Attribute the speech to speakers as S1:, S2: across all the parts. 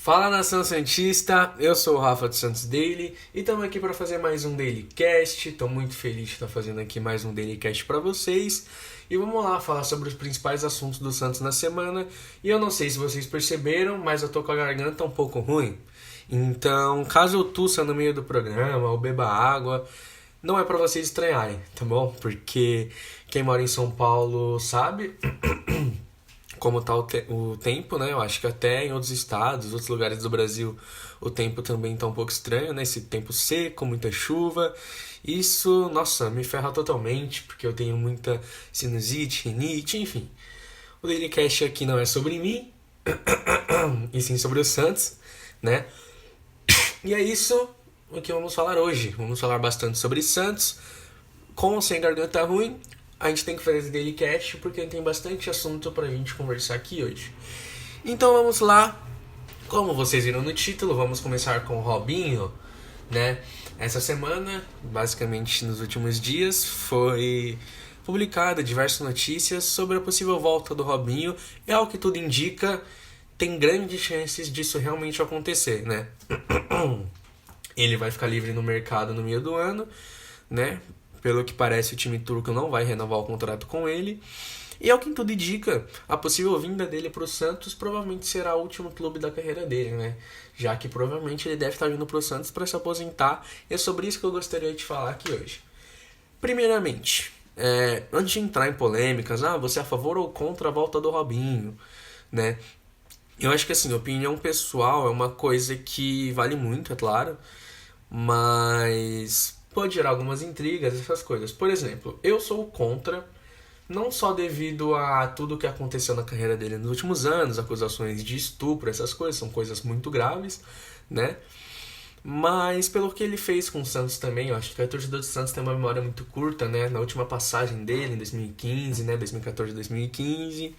S1: Fala nação Santista, eu sou o Rafa do Santos Daily e estamos aqui para fazer mais um Daily Cast. Estou muito feliz de estar fazendo aqui mais um Daily Cast para vocês. E vamos lá falar sobre os principais assuntos do Santos na semana. E eu não sei se vocês perceberam, mas eu tô com a garganta um pouco ruim. Então, caso eu tussa no meio do programa ou beba água, não é para vocês estranharem, tá bom? Porque quem mora em São Paulo sabe como tá o tempo, né? Eu acho que até em outros estados, outros lugares do Brasil, o tempo também tá um pouco estranho, né? Esse tempo seco, muita chuva. Isso, nossa, me ferra totalmente, porque eu tenho muita sinusite, rinite, enfim. O Dailycast aqui não é sobre mim, e sim sobre o Santos, né? E é isso o que vamos falar hoje. Vamos falar bastante sobre Santos, com ou sem garganta ruim. A gente tem que fazer esse Dailycast porque tem bastante assunto pra gente conversar aqui hoje. Então vamos lá. Como vocês viram no título, vamos começar com o Robinho, né? Essa semana, basicamente nos últimos dias, foi publicada diversas notícias sobre a possível volta do Robinho. E ao que tudo indica, tem grandes chances disso realmente acontecer, né? Ele vai ficar livre no mercado no meio do ano, né? Pelo que parece, o time turco não vai renovar o contrato com ele. E ao que tudo indica, a possível vinda dele para o Santos provavelmente será o último clube da carreira dele, né? Já que provavelmente ele deve estar vindo para o Santos para se aposentar. E é sobre isso que eu gostaria de falar aqui hoje. Primeiramente, antes de entrar em polêmicas, você é a favor ou contra a volta do Robinho, né? Eu acho que assim, opinião pessoal é uma coisa que vale muito, é claro, mas pode gerar algumas intrigas, essas coisas. Por exemplo, eu sou contra, não só devido a tudo o que aconteceu na carreira dele nos últimos anos, acusações de estupro, essas coisas, são coisas muito graves, né? Mas pelo que ele fez com o Santos também, eu acho que a torcida do Santos tem uma memória muito curta, né? Na última passagem dele, em 2015, né? 2014, 2015,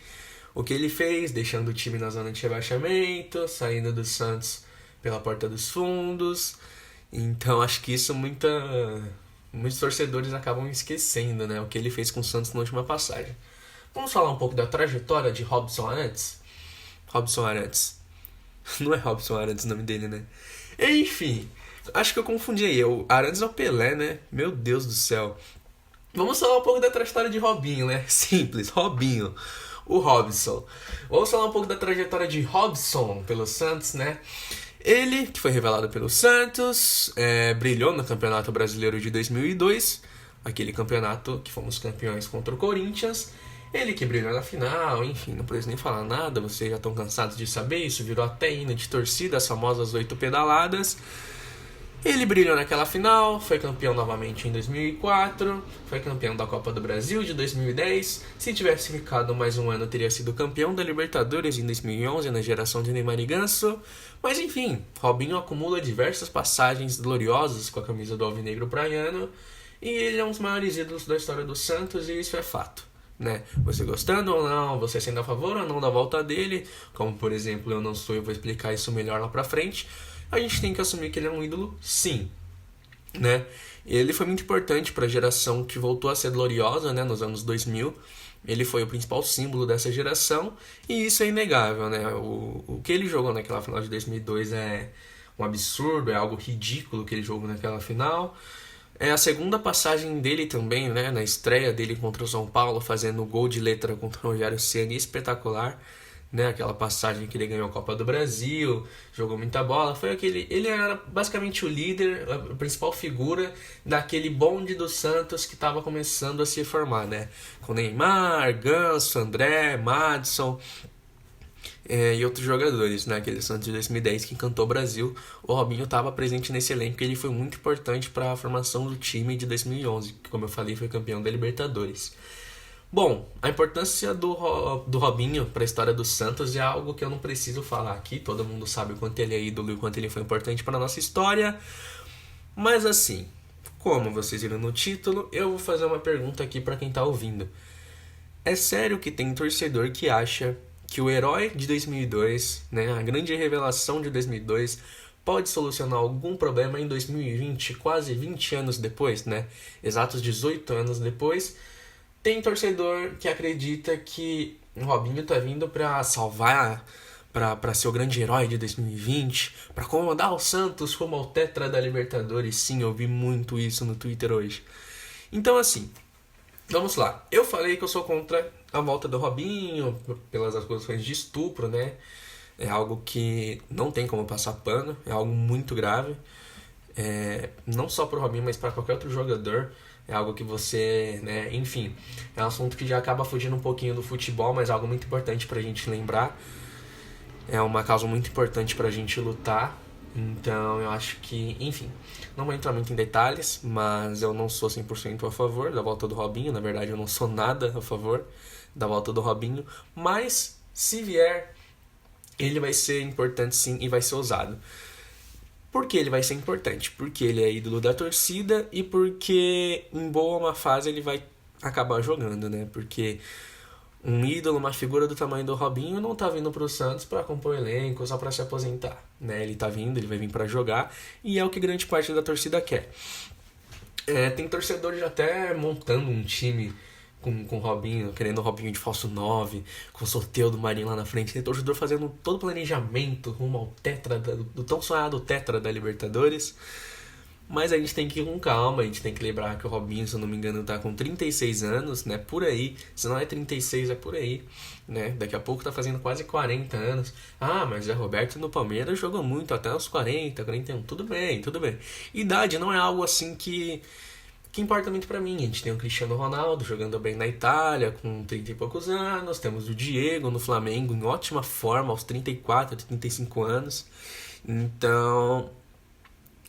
S1: o que ele fez, deixando o time na zona de rebaixamento, saindo do Santos pela porta dos fundos. Então acho que isso muitos torcedores acabam esquecendo, né? O que ele fez com o Santos na última passagem. Vamos falar um pouco da trajetória de Robson Arantes? Robson Arantes. Não é Robson Arantes o nome dele, né? Enfim, acho que eu confundi aí. O Arantes é o Pelé, né? Meu Deus do céu. Vamos falar um pouco da trajetória de Robinho, né? Simples, Robinho. O Robson. Vamos falar um pouco da trajetória de Robson pelo Santos, né? Ele, que foi revelado pelo Santos, brilhou no Campeonato Brasileiro de 2002, aquele campeonato que fomos campeões contra o Corinthians. Ele que brilhou na final, enfim, não preciso nem falar nada, vocês já estão cansados de saber, isso virou até hino de torcida, as famosas 8 pedaladas. Ele brilhou naquela final, foi campeão novamente em 2004, foi campeão da Copa do Brasil de 2010. Se tivesse ficado mais um ano, teria sido campeão da Libertadores em 2011, na geração de Neymar e Ganso. Mas enfim, Robinho acumula diversas passagens gloriosas com a camisa do Alvinegro Praiano, e ele é um dos maiores ídolos da história do Santos, e isso é fato, né? Você gostando ou não, você sendo a favor ou não da volta dele, como por exemplo eu não sou, eu vou explicar isso melhor lá pra frente. A gente tem que assumir que ele é um ídolo, sim, né? Ele foi muito importante para a geração que voltou a ser gloriosa, né, nos anos 2000. Ele foi o principal símbolo dessa geração e isso é inegável, né? O que ele jogou naquela final de 2002 é um absurdo, é algo ridículo que ele jogou naquela final. É a segunda passagem dele também, né, na estreia dele contra o São Paulo, fazendo gol de letra contra o Rogério Ceni, espetacular. Né, aquela passagem que ele ganhou a Copa do Brasil, jogou muita bola, ele era basicamente o líder, a principal figura daquele bonde do Santos que estava começando a se formar, né, com Neymar, Ganso, André, Madison e outros jogadores, né, aquele Santos de 2010 que encantou o Brasil. O Robinho estava presente nesse elenco e ele foi muito importante para a formação do time de 2011, que, como eu falei, foi campeão da Libertadores. Bom, a importância do Robinho para a história do Santos é algo que eu não preciso falar aqui. Todo mundo sabe o quanto ele é ídolo e o quanto ele foi importante para a nossa história. Mas assim, como vocês viram no título, eu vou fazer uma pergunta aqui para quem está ouvindo. É sério que tem torcedor que acha que o herói de 2002, né, a grande revelação de 2002, pode solucionar algum problema em 2020, quase 20 anos depois, né? Exatos 18 anos depois? Tem torcedor que acredita que o Robinho tá vindo para salvar pra ser o grande herói de 2020, pra comandar o Santos como ao tetra da Libertadores. Sim, eu vi muito isso no Twitter hoje. Então, assim, vamos lá. Eu falei que eu sou contra a volta do Robinho, pelas acusações de estupro, né? É algo que não tem como passar pano, é algo muito grave. Não só pro Robinho, mas para qualquer outro jogador. É algo que você, né, enfim, é um assunto que já acaba fugindo um pouquinho do futebol, mas é algo muito importante pra gente lembrar. É uma causa muito importante pra gente lutar. Então eu acho que, enfim, não vou entrar muito em detalhes, mas eu não sou 100% a favor da volta do Robinho. Na verdade, eu não sou nada a favor da volta do Robinho. Mas, se vier, ele vai ser importante sim e vai ser usado. Por que ele vai ser importante? Porque ele é ídolo da torcida e porque em boa ou má fase ele vai acabar jogando, né? Porque um ídolo, uma figura do tamanho do Robinho não tá vindo pro Santos pra compor elenco, só pra se aposentar, né? Ele tá vindo, ele vai vir pra jogar e é o que grande parte da torcida quer. Tem torcedores até montando um time com o Robinho, querendo o Robinho de falso 9, com o sorteio do Marinho lá na frente. Tem torcedor fazendo todo o planejamento rumo ao tetra, do tão sonhado tetra da Libertadores. Mas a gente tem que ir com calma, a gente tem que lembrar que o Robinho, se eu não me engano, tá com 36 anos, né? Por aí. Se não é 36, é por aí, né? Daqui a pouco tá fazendo quase 40 anos. Ah, mas o Zé Roberto no Palmeiras jogou muito, até os 40, 41. Tudo bem, tudo bem. Idade não é algo assim que importa muito pra mim. A gente tem o Cristiano Ronaldo jogando bem na Itália, com 30 e poucos anos. Temos o Diego no Flamengo em ótima forma, aos 34, 35 anos. Então,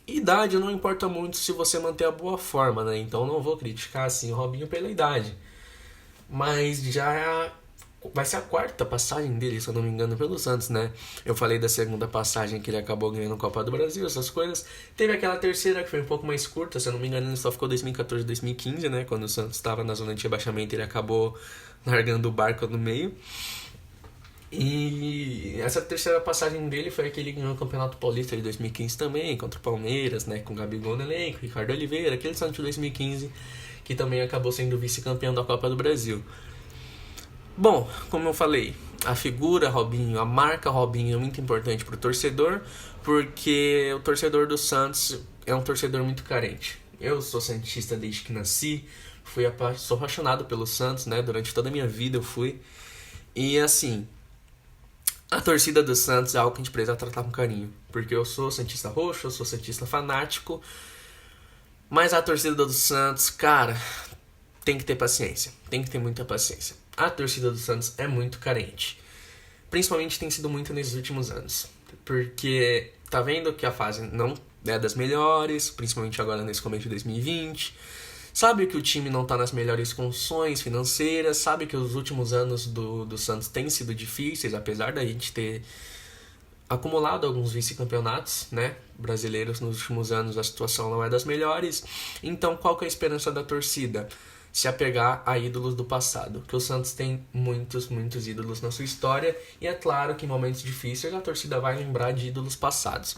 S1: idade não importa muito se você manter a boa forma, né? Então não vou criticar assim o Robinho pela idade. Mas já vai ser a quarta passagem dele, se eu não me engano, pelo Santos, né? Eu falei da segunda passagem que ele acabou ganhando a Copa do Brasil, essas coisas. Teve aquela terceira que foi um pouco mais curta, se eu não me engano, ele só ficou 2014, 2015, né? Quando o Santos estava na zona de rebaixamento, ele acabou largando o barco no meio. E essa terceira passagem dele foi aquele que ganhou o Campeonato Paulista de 2015 também, contra o Palmeiras, né? Com o Gabigol no elenco, Ricardo Oliveira, aquele Santos de 2015 que também acabou sendo vice-campeão da Copa do Brasil. Bom, como eu falei, a figura Robinho, a marca Robinho é muito importante para o torcedor, porque o torcedor do Santos é um torcedor muito carente. Eu sou santista desde que nasci, sou apaixonado pelo Santos, né? Durante toda a minha vida eu fui. E assim, a torcida do Santos é algo que a gente precisa tratar com carinho, porque eu sou santista roxo, eu sou santista fanático, mas a torcida do Santos, cara, tem que ter paciência, tem que ter muita paciência. A torcida do Santos é muito carente. Principalmente tem sido muito nesses últimos anos. Porque tá vendo que a fase não é das melhores, principalmente agora nesse começo de 2020. Sabe que o time não tá nas melhores condições financeiras. Sabe que os últimos anos do Santos têm sido difíceis, apesar da gente ter acumulado alguns vice-campeonatos, né, brasileiros nos últimos anos. A situação não é das melhores. Então qual que é a esperança da torcida? Se apegar a ídolos do passado, que o Santos tem muitos ídolos na sua história, e é claro que em momentos difíceis a torcida vai lembrar de ídolos passados.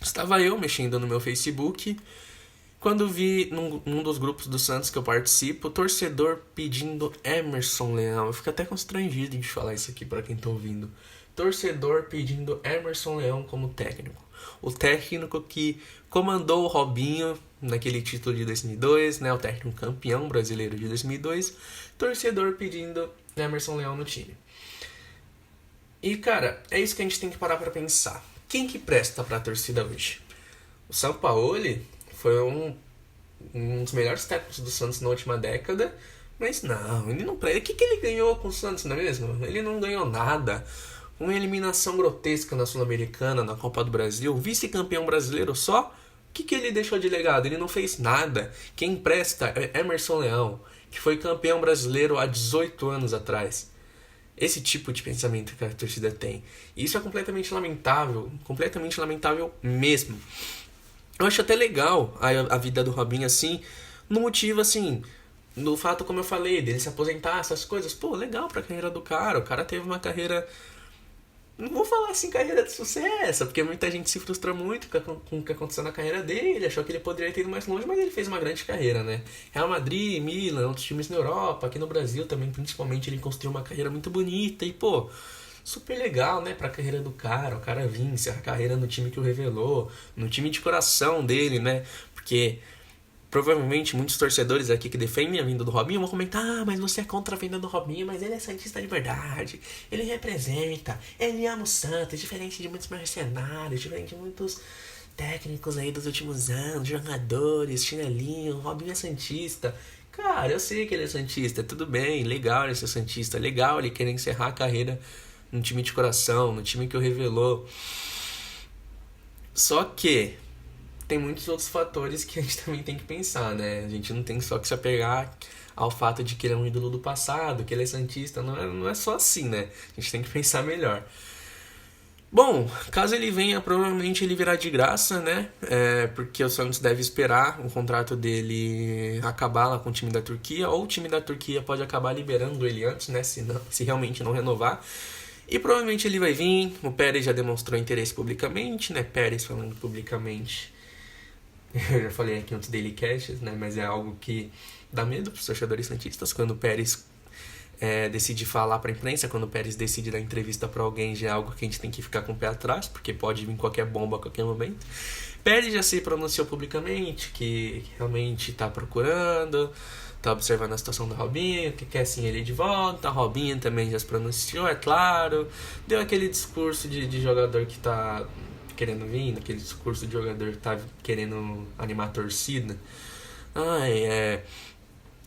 S1: Estava eu mexendo no meu Facebook, quando vi num dos grupos do Santos que eu participo, torcedor pedindo Emerson Leão. Eu fico até constrangido de falar isso aqui para quem tá ouvindo. Torcedor pedindo Emerson Leão como técnico. O técnico que comandou o Robinho naquele título de 2002, né, o técnico campeão brasileiro de 2002, torcedor pedindo Emerson Leão no time. E, cara, é isso que a gente tem que parar pra pensar. Quem que presta pra torcida hoje? O Sampaoli foi um dos melhores técnicos do Santos na última década, mas não, ele não presta. O que ele ganhou com o Santos, não é mesmo? Ele não ganhou nada. Uma eliminação grotesca na Sul-Americana, na Copa do Brasil, vice-campeão brasileiro só. O que ele deixou de legado? Ele não fez nada. Quem presta é Emerson Leão, que foi campeão brasileiro há 18 anos atrás. Esse tipo de pensamento que a torcida tem. E isso é completamente lamentável mesmo. Eu acho até legal a vida do Robinho assim, no motivo assim, no fato, como eu falei, dele se aposentar, essas coisas. Pô, legal pra carreira do cara. O cara teve uma carreira... Não vou falar assim carreira de sucesso, porque muita gente se frustra muito com o que aconteceu na carreira dele, achou que ele poderia ter ido mais longe, mas ele fez uma grande carreira, né? Real Madrid, Milan, outros times na Europa, aqui no Brasil também, principalmente, ele construiu uma carreira muito bonita e, pô, super legal, né, pra carreira do cara. O cara vir encerrar a carreira no time que o revelou, no time de coração dele, né? Porque provavelmente muitos torcedores aqui que defendem a vinda do Robinho vão comentar: ah, mas você é contra a vinda do Robinho, mas ele é santista de verdade, ele representa, ele ama o Santos, diferente de muitos mercenários, diferente de muitos técnicos aí dos últimos anos, jogadores, chinelinho, o Robinho é santista. Cara, eu sei que ele é santista, tudo bem, legal ele ser santista, legal ele querer encerrar a carreira no time de coração, no time que o revelou. Só que tem muitos outros fatores que a gente também tem que pensar, né? A gente não tem só que se apegar ao fato de que ele é um ídolo do passado, que ele é santista, não é só assim, né? A gente tem que pensar melhor. Bom, caso ele venha, provavelmente ele virá de graça, né? Porque o Santos deve esperar o contrato dele acabar lá com o time da Turquia, ou o time da Turquia pode acabar liberando ele antes, né? Se realmente não renovar. E provavelmente ele vai vir. O Pérez já demonstrou interesse publicamente, né? Pérez falando publicamente. Eu já falei aqui antes Daily Casts, né? Mas é algo que dá medo para os torcedores santistas quando o Pérez decide falar para a imprensa, quando o Pérez decide dar entrevista para alguém, já é algo que a gente tem que ficar com o pé atrás, porque pode vir qualquer bomba a qualquer momento. Pérez já se pronunciou publicamente que realmente está procurando, está observando a situação do Robinho, que quer sim ele de volta. A Robinho também já se pronunciou, é claro. Deu aquele discurso de jogador que está querendo vir, aquele discurso de jogador que está querendo animar a torcida.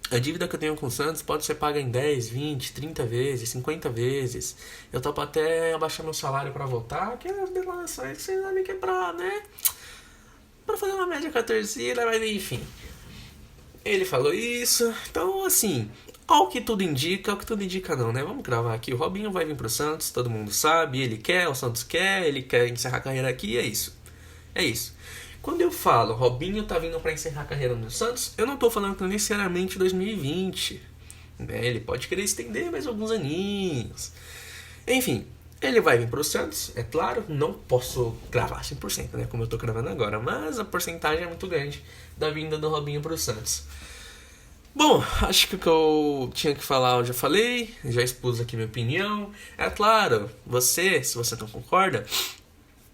S1: A dívida que eu tenho com o Santos pode ser paga em 10, 20, 30 vezes, 50 vezes. Eu topo até abaixar meu salário pra voltar, que as declarações vocês sabem que é pra, né? Pra fazer uma média com a torcida, mas enfim. Ele falou isso, então assim, ao que tudo indica não, né? Vamos gravar aqui, o Robinho vai vir pro Santos, todo mundo sabe, ele quer, o Santos quer, ele quer encerrar a carreira aqui, é isso. É isso. Quando eu falo Robinho tá vindo para encerrar a carreira no Santos, eu não tô falando necessariamente 2020. Né? Ele pode querer estender mais alguns aninhos. Enfim, ele vai vir pro Santos, é claro. Não posso gravar 100%, né? Como eu tô gravando agora. Mas a porcentagem é muito grande da vinda do Robinho pro Santos. Bom, acho que o que eu tinha que falar eu já falei. Já expus aqui minha opinião. É claro, se você não concorda,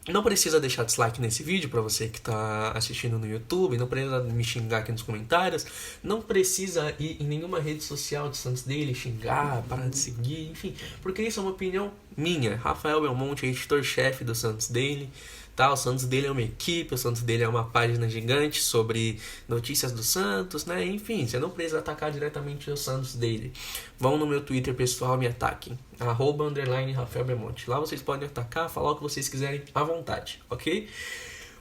S1: não precisa deixar dislike nesse vídeo pra você que tá assistindo no YouTube, não precisa me xingar aqui nos comentários, não precisa ir em nenhuma rede social de Santos Daily xingar, parar de seguir, enfim, porque isso é uma opinião minha. Rafael Belmonte, editor-chefe do Santos Daily, tá? O Santos Daily é uma equipe, o Santos Daily é uma página gigante sobre notícias do Santos, né? Enfim, você não precisa atacar diretamente o Santos Daily. Vão no meu Twitter pessoal, me ataquem. @Rafael Belmonte. Lá vocês podem atacar, falar o que vocês quiserem à vontade, ok?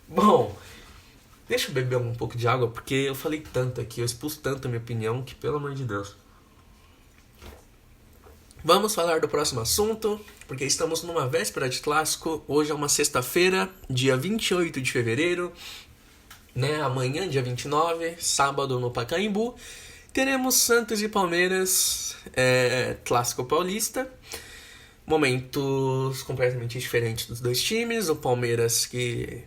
S1: Bom, deixa eu beber um pouco de água, porque eu falei tanto aqui, eu expus tanto a minha opinião, que pelo amor de Deus. Vamos falar do próximo assunto, porque estamos numa véspera de clássico. Hoje é uma sexta-feira, dia 28 de fevereiro, né? Amanhã, dia 29, sábado no Pacaembu, teremos Santos e Palmeiras, clássico paulista. Momentos completamente diferentes dos dois times. O Palmeiras que,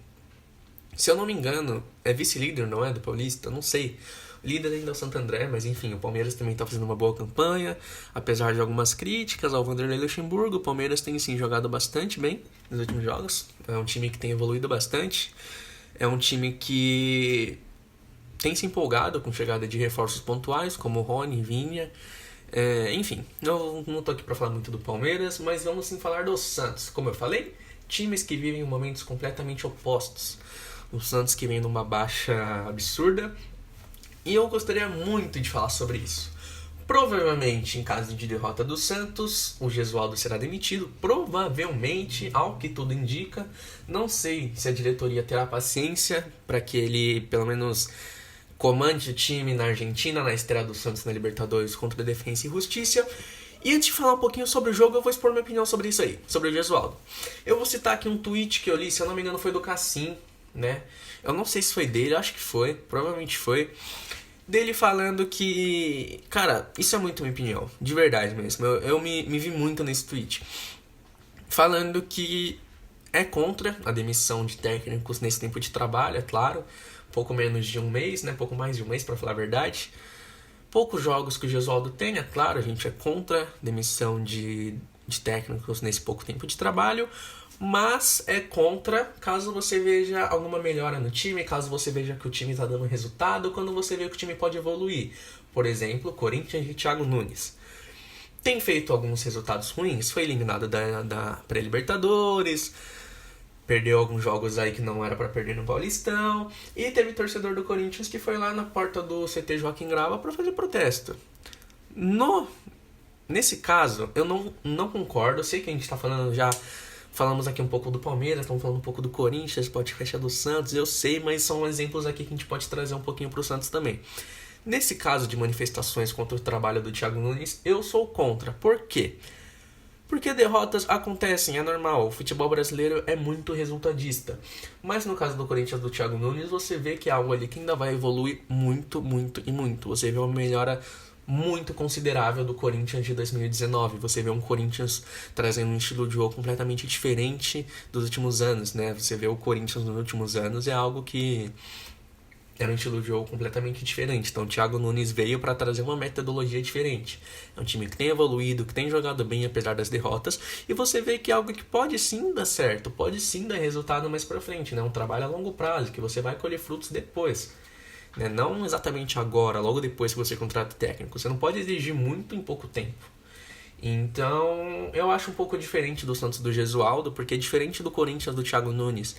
S1: se eu não me engano, é vice-líder, não é? Do Paulista, não sei. O líder ainda é o Santo André, mas enfim, o Palmeiras também está fazendo uma boa campanha. Apesar de algumas críticas ao Vanderlei Luxemburgo, o Palmeiras tem sim jogado bastante bem nos últimos jogos. É um time que tem evoluído bastante. É um time que tem se empolgado com chegada de reforços pontuais, como Rony, Vinha. Enfim, eu não tô aqui para falar muito do Palmeiras, mas vamos sim falar do Santos. Como eu falei, times que vivem momentos completamente opostos. O Santos que vem numa baixa absurda. E eu gostaria muito de falar sobre isso. Provavelmente, em caso de derrota do Santos, o Gesualdo será demitido. Provavelmente, ao que tudo indica. Não sei se a diretoria terá paciência para que ele, pelo menos, comande o time na Argentina, na estreia do Santos na Libertadores contra a Defensa e Justiça. E antes de falar um pouquinho sobre o jogo, eu vou expor minha opinião sobre isso aí, sobre o Gesualdo. Eu vou citar aqui um tweet que eu li, se eu não me engano foi do Cassim, né? Eu não sei se foi dele, acho que foi, provavelmente foi. Dele falando que, cara, isso é muito minha opinião, de verdade mesmo. Eu me vi muito nesse tweet. Falando que é contra a demissão de técnicos nesse tempo de trabalho, é claro. Pouco menos de um mês, né? Pouco mais de um mês, pra falar a verdade. Poucos jogos que o Gesualdo tem, é claro. A gente é contra a demissão de de técnicos nesse pouco tempo de trabalho, mas é contra caso você veja alguma melhora no time, caso você veja que o time está dando resultado, quando você vê que o time pode evoluir. Por exemplo, Corinthians e Thiago Nunes. Tem feito alguns resultados ruins, foi eliminado da pré-Libertadores, perdeu alguns jogos aí que não era pra perder no Paulistão, e teve torcedor do Corinthians que foi lá na porta do CT Joaquim Grava pra fazer protesto. Nesse caso, eu não concordo, eu sei que a gente tá falando já, falamos aqui um pouco do Palmeiras, estamos falando um pouco do Corinthians, podcast é do Santos, eu sei, mas são exemplos aqui que a gente pode trazer um pouquinho pro Santos também. Nesse caso de manifestações contra o trabalho do Thiago Nunes, eu sou contra. Por quê? Porque derrotas acontecem, é normal. O futebol brasileiro é muito resultadista. Mas no caso do Corinthians do Thiago Nunes, você vê que é algo ali que ainda vai evoluir muito, muito e muito. Você vê uma melhora muito considerável do Corinthians de 2019. Você vê um Corinthians trazendo um estilo de jogo completamente diferente dos últimos anos, né? Você vê o Corinthians nos últimos anos, é algo que era um estilo de jogo completamente diferente. Então o Thiago Nunes veio para trazer uma metodologia diferente. É um time que tem evoluído, que tem jogado bem apesar das derrotas. E você vê que é algo que pode sim dar certo, pode sim dar resultado mais para frente. Né? Um trabalho a longo prazo, que você vai colher frutos depois. Né? Não exatamente agora, logo depois que você contrata o técnico. Você não pode exigir muito em pouco tempo. Então eu acho um pouco diferente do Santos do Gesualdo, porque diferente do Corinthians do Thiago Nunes,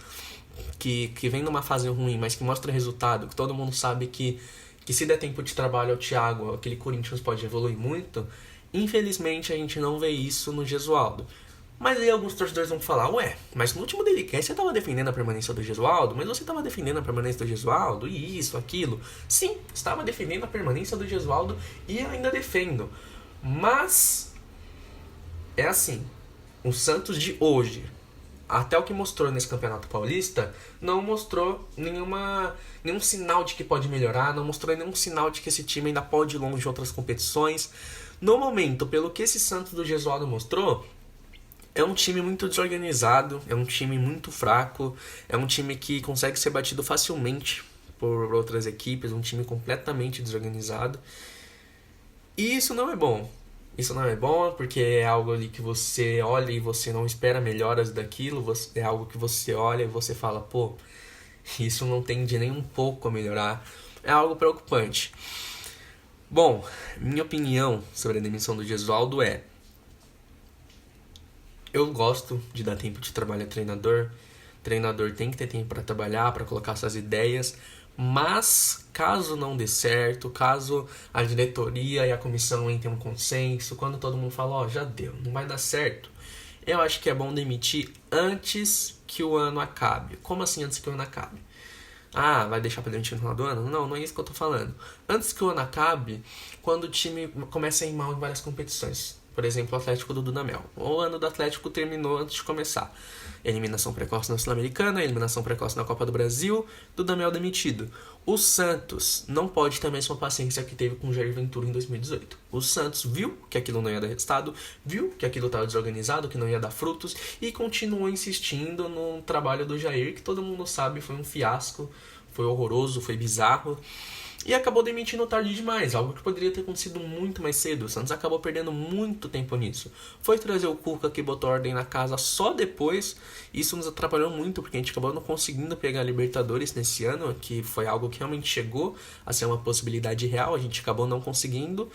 S1: que vem numa fase ruim, mas que mostra resultado, que todo mundo sabe que se der tempo de trabalho ao Thiago, aquele Corinthians pode evoluir muito, infelizmente a gente não vê isso no Gesualdo. Mas aí alguns torcedores vão falar, ué, mas no último Delicast você estava defendendo a permanência do Gesualdo, mas você estava defendendo a permanência do Gesualdo, e isso, aquilo. Sim, estava defendendo a permanência do Gesualdo e ainda defendo. Mas é assim, o Santos de hoje, até o que mostrou nesse Campeonato Paulista, não mostrou nenhum sinal de que pode melhorar, não mostrou nenhum sinal de que esse time ainda pode ir longe em outras competições. No momento, pelo que esse Santos do Gesualdo mostrou, é um time muito desorganizado, é um time muito fraco, é um time que consegue ser batido facilmente por outras equipes, um time completamente desorganizado. E isso não é bom. Isso não é bom porque é algo ali que você olha e você não espera melhoras daquilo, é algo que você olha e você fala, pô, isso não tende nem um pouco a melhorar. É algo preocupante. Bom, minha opinião sobre a demissão do Gesualdo é: eu gosto de dar tempo de trabalho a treinador. O treinador tem que ter tempo para trabalhar, para colocar suas ideias. Mas, caso não dê certo, caso a diretoria e a comissão entrem em um consenso, quando todo mundo fala, ó, já deu, não vai dar certo, eu acho que é bom demitir antes que o ano acabe. Como assim antes que o ano acabe? Ah, vai deixar pra demitir no final do ano? Não, não é isso que eu tô falando. Antes que o ano acabe, quando o time começa a ir mal em várias competições. Por exemplo, o Atlético do Dudamel. O ano do Atlético terminou antes de começar. Eliminação precoce na Sul-Americana, eliminação precoce na Copa do Brasil, Dudamel demitido. O Santos não pode ter a mesma paciência que teve com o Jair Ventura em 2018. O Santos viu que aquilo não ia dar resultado, viu que aquilo estava desorganizado, que não ia dar frutos, e continuou insistindo no trabalho do Jair, que todo mundo sabe foi um fiasco, foi horroroso, foi bizarro. E acabou demitindo tarde demais, algo que poderia ter acontecido muito mais cedo. O Santos acabou perdendo muito tempo nisso. Foi trazer o Cuca que botou ordem na casa só depois. Isso nos atrapalhou muito, porque a gente acabou não conseguindo pegar a Libertadores nesse ano, que foi algo que realmente chegou a ser uma possibilidade real. A gente acabou não conseguindo.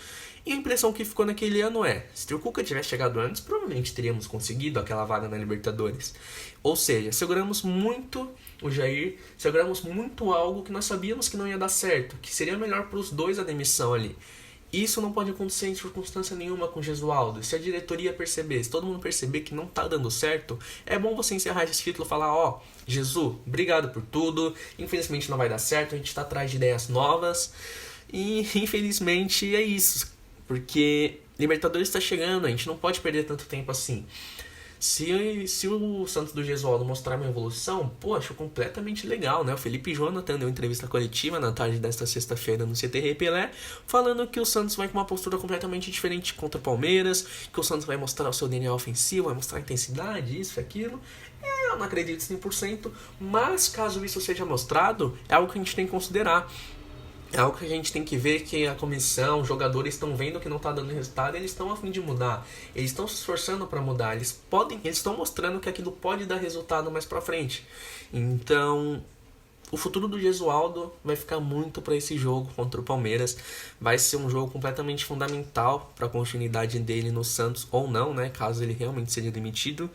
S1: E a impressão que ficou naquele ano é: se o Cuca tivesse chegado antes, provavelmente teríamos conseguido aquela vaga na Libertadores. Ou seja, seguramos muito o Jair, seguramos muito algo que nós sabíamos que não ia dar certo, que seria melhor para os dois a demissão ali. Isso não pode acontecer em circunstância nenhuma com o Gesualdo. Se a diretoria perceber, se todo mundo perceber que não tá dando certo, é bom você encerrar esse título e falar, ó, Jesus, obrigado por tudo, infelizmente não vai dar certo, a gente tá atrás de ideias novas, e infelizmente é isso, porque Libertadores está chegando, a gente não pode perder tanto tempo assim. Se o Santos do Gesualdo mostrar uma evolução, pô, acho completamente legal, né? O Felipe Jonathan deu entrevista coletiva na tarde desta sexta-feira no CT Pelé, falando que o Santos vai com uma postura completamente diferente contra o Palmeiras, que o Santos vai mostrar o seu DNA ofensivo, vai mostrar intensidade, isso e aquilo. Eu não acredito 100%, mas caso isso seja mostrado, é algo que a gente tem que considerar. É algo que a gente tem que ver, que a comissão, os jogadores estão vendo que não está dando resultado, eles estão a fim de mudar. Eles estão se esforçando para mudar, eles estão mostrando que aquilo pode dar resultado mais para frente. Então, o futuro do Gesualdo vai ficar muito para esse jogo contra o Palmeiras. Vai ser um jogo completamente fundamental para a continuidade dele no Santos ou não, né, caso ele realmente seja demitido.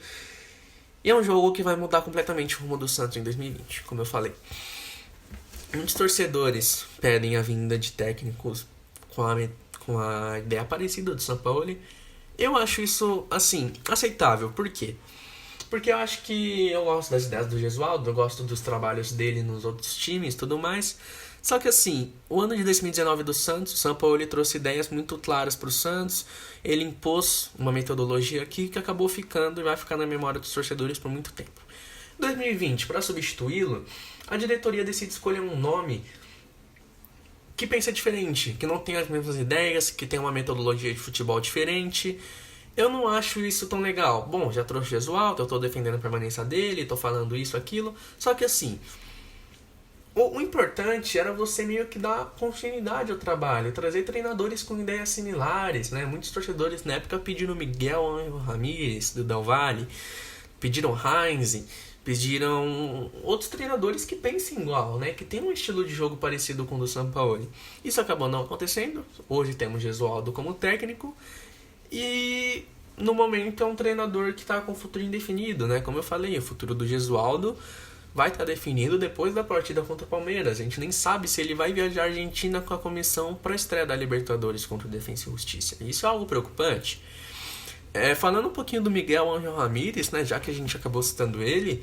S1: E é um jogo que vai mudar completamente o rumo do Santos em 2020, como eu falei. Muitos torcedores pedem a vinda de técnicos com a ideia parecida do Sampaoli. Eu acho isso, assim, aceitável. Por quê? Porque eu acho que eu gosto das ideias do Gesualdo, eu gosto dos trabalhos dele nos outros times e tudo mais. Só que assim, o ano de 2019 do Santos, o Sampaoli trouxe ideias muito claras para o Santos. Ele impôs uma metodologia aqui que acabou ficando e vai ficar na memória dos torcedores por muito tempo. 2020, para substituí-lo, a diretoria decide escolher um nome que pensa diferente, que não tem as mesmas ideias, que tem uma metodologia de futebol diferente. Eu não acho isso tão legal. Bom, já trouxe Gesualdo, eu tô defendendo a permanência dele, tô falando isso, aquilo. Só que assim, o importante era você meio que dar continuidade ao trabalho, trazer treinadores com ideias similares, né? Muitos torcedores na época pediram Miguel Ángel Ramírez, do Del Valle, pediram Heinz, pediram outros treinadores que pensem igual, né? Que tem um estilo de jogo parecido com o do Sampaoli. Isso acabou não acontecendo. Hoje temos Gesualdo como técnico e no momento é um treinador que está com o futuro indefinido, né? Como eu falei, o futuro do Gesualdo vai estar definido depois da partida contra o Palmeiras. A gente nem sabe se ele vai viajar à Argentina com a comissão para a estreia da Libertadores contra o Defensa e Justiça. Isso é algo preocupante. Falando um pouquinho do Miguel Ángel Ramírez, né, já que a gente acabou citando ele,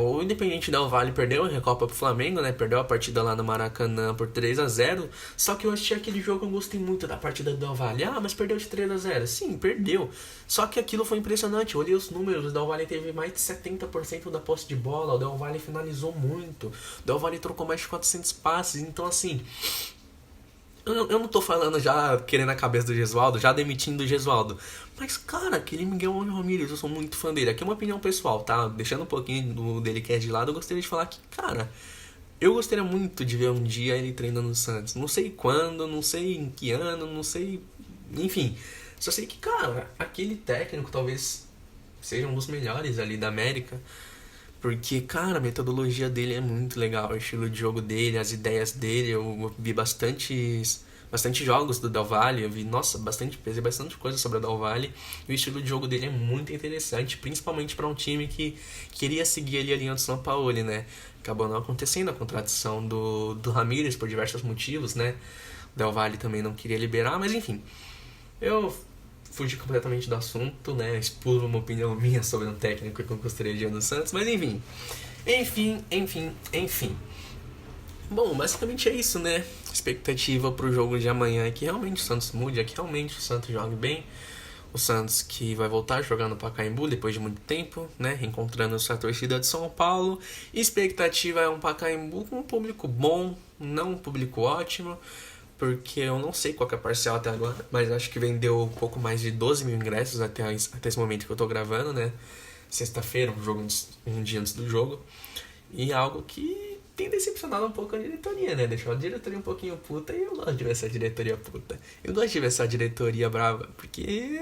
S1: o Independiente Del Valle perdeu a Recopa pro Flamengo, né, perdeu a partida lá no Maracanã por 3-0, só que eu assisti aquele jogo e gostei muito da partida do Del Valle. Ah, mas perdeu de 3-0. Sim, perdeu. Só que aquilo foi impressionante, eu olhei os números, o Del Valle teve mais de 70% da posse de bola, o Del Valle finalizou muito, o Del Valle trocou mais de 400 passes, então assim... Eu não tô falando já querendo a cabeça do Gesualdo, já demitindo o Gesualdo. Mas, cara, aquele Miguel Ángel Ramírez, eu sou muito fã dele. Aqui é uma opinião pessoal, tá? Deixando um pouquinho do dele que é de lado, eu gostaria de falar que, cara, eu gostaria muito de ver um dia ele treinando no Santos. Não sei quando, não sei em que ano, não sei... Enfim, só sei que, cara, aquele técnico talvez seja um dos melhores ali da América. Porque, cara, a metodologia dele é muito legal, o estilo de jogo dele, as ideias dele, eu vi bastante jogos do Del Valle, eu vi, nossa, pesei bastante coisa sobre o Del Valle, e o estilo de jogo dele é muito interessante, principalmente para um time que queria seguir ali a linha do Sampaoli, né? Acabou não acontecendo a contratação do Ramírez por diversos motivos, né? O Del Valle também não queria liberar, mas enfim, eu fugi completamente do assunto, né? Expus uma opinião minha sobre um técnico que eu gostaria de ir no Santos, mas enfim. Bom, basicamente é isso, né? Expectativa pro jogo de amanhã é que realmente o Santos mude, é que realmente o Santos jogue bem. O Santos que vai voltar jogando no Pacaembu depois de muito tempo, né? Reencontrando sua torcida de São Paulo. Expectativa é um Pacaembu com um público bom, não um público ótimo, porque eu não sei qual que é a parcial até agora, mas acho que vendeu um pouco mais de 12 mil ingressos até esse momento que eu tô gravando, né? Sexta-feira, um dia antes do jogo. E algo que tem decepcionado um pouco a diretoria, né? Deixou a diretoria um pouquinho puta e eu gosto de ver essa diretoria puta. Eu gosto de ver essa diretoria brava, porque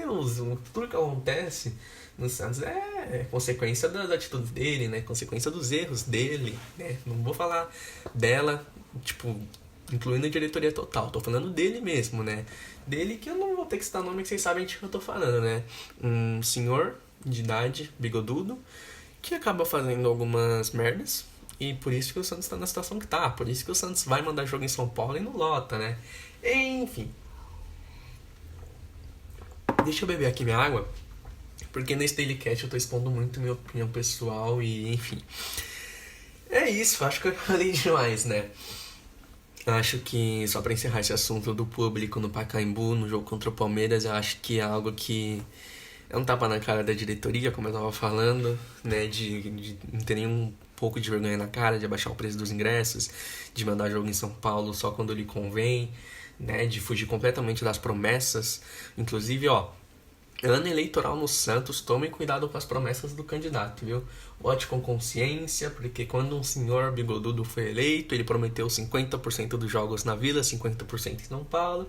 S1: tudo que acontece no Santos é consequência das atitudes dele, né? Consequência dos erros dele, né? Não vou falar dela, tipo... incluindo a diretoria total, tô falando dele mesmo, né? Dele que eu não vou ter que citar nome, que vocês sabem de que eu tô falando, né? Um senhor de idade, bigodudo, que acaba fazendo algumas merdas, e por isso que o Santos tá na situação que tá, por isso que o Santos vai mandar jogo em São Paulo e não lota, né? Enfim. Deixa eu beber aqui minha água, porque nesse Dailycast eu tô expondo muito minha opinião pessoal e, enfim. É isso, acho que eu falei demais, né? Acho que, só pra encerrar esse assunto do público no Pacaembu, no jogo contra o Palmeiras, eu acho que é algo que é um tapa na cara da diretoria, como eu tava falando, né, de não ter nenhum pouco de vergonha na cara, de abaixar o preço dos ingressos, de mandar jogo em São Paulo só quando lhe convém, né, de fugir completamente das promessas. Inclusive, Ano eleitoral no Santos, tomem cuidado com as promessas do candidato, viu? Vote com consciência, porque quando um senhor bigodudo foi eleito, ele prometeu 50% dos jogos na Vila, 50% em São Paulo.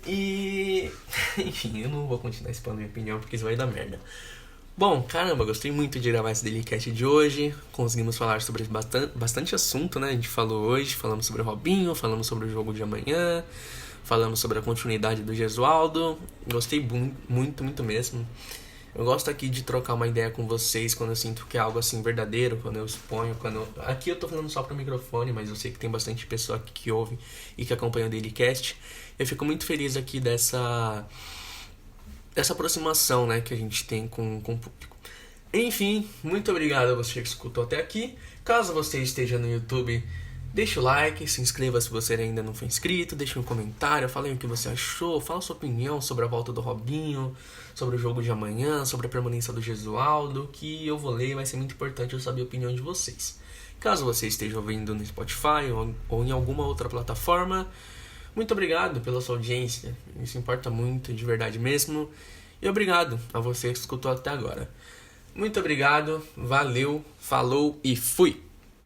S1: E... enfim, eu não vou continuar expondo minha opinião, porque isso vai dar merda. Bom, caramba, gostei muito de gravar esse Dailycast de hoje. Conseguimos falar sobre bastante assunto, né? A gente falou hoje, falamos sobre o Robinho, falamos sobre o jogo de amanhã, falamos sobre a continuidade do Gesualdo. Gostei muito mesmo. Eu gosto aqui de trocar uma ideia com vocês quando eu sinto que é algo assim verdadeiro, quando eu exponho, Aqui eu tô falando só pro microfone, mas eu sei que tem bastante pessoa aqui que ouve e que acompanha o Dailycast. Eu fico muito feliz aqui dessa aproximação, né, que a gente tem com o público. Enfim, muito obrigado a você que escutou até aqui. Caso você esteja no YouTube, deixa o like, se inscreva se você ainda não foi inscrito, deixa um comentário, fala aí o que você achou, fala sua opinião sobre a volta do Robinho, sobre o jogo de amanhã, sobre a permanência do Gesualdo, que eu vou ler e vai ser muito importante eu saber a opinião de vocês. Caso você esteja ouvindo no Spotify ou em alguma outra plataforma, muito obrigado pela sua audiência, isso importa muito, de verdade mesmo. E obrigado a você que escutou até agora. Muito obrigado, valeu, falou e fui!